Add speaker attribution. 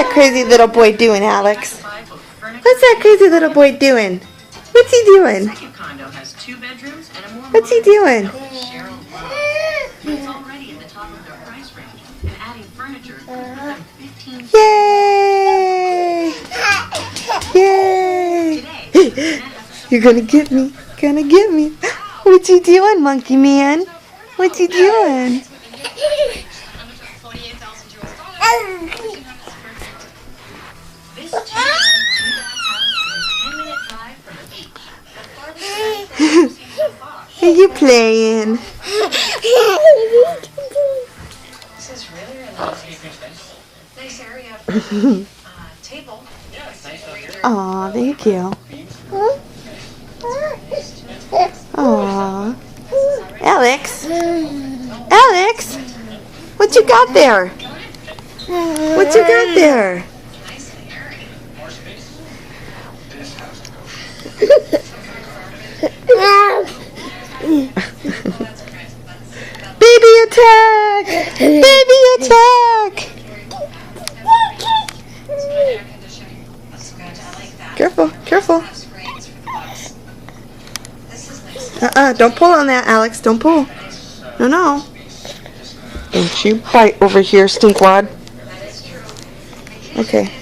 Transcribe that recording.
Speaker 1: that crazy little boy doing, Alex? What's that crazy little boy doing? What's he doing? What's he doing? Yay! Yay! You're gonna get me. Gonna get me. What you doing, monkey man? What you doing? Are you playing?
Speaker 2: This is really nice area for table.
Speaker 1: Aw, thank you. Aw. Alex? Alex? What you got there? What you got there? Baby attack! Baby attack! Careful, careful. Don't pull on that, Alex. Don't pull. No, no. Don't you bite over here, stinkwad. Okay.